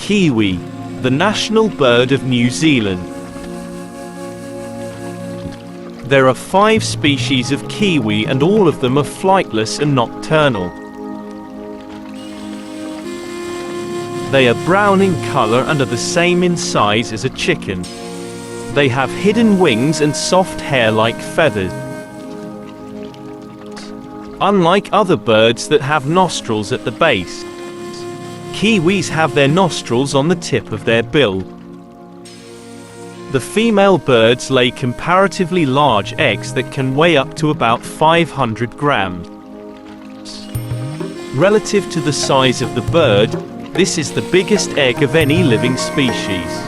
Kiwi, the national bird of New Zealand. There are 5 species of kiwi and all of them are flightless and nocturnal. They are brown in color and are the same in size as a chicken. They have hidden wings and soft hair like feathers. Unlike other birds that have nostrils at the base, kiwis have their nostrils on the tip of their bill. The female birds lay comparatively large eggs that can weigh up to about 500 grams. Relative to the size of the bird, this is the biggest egg of any living species.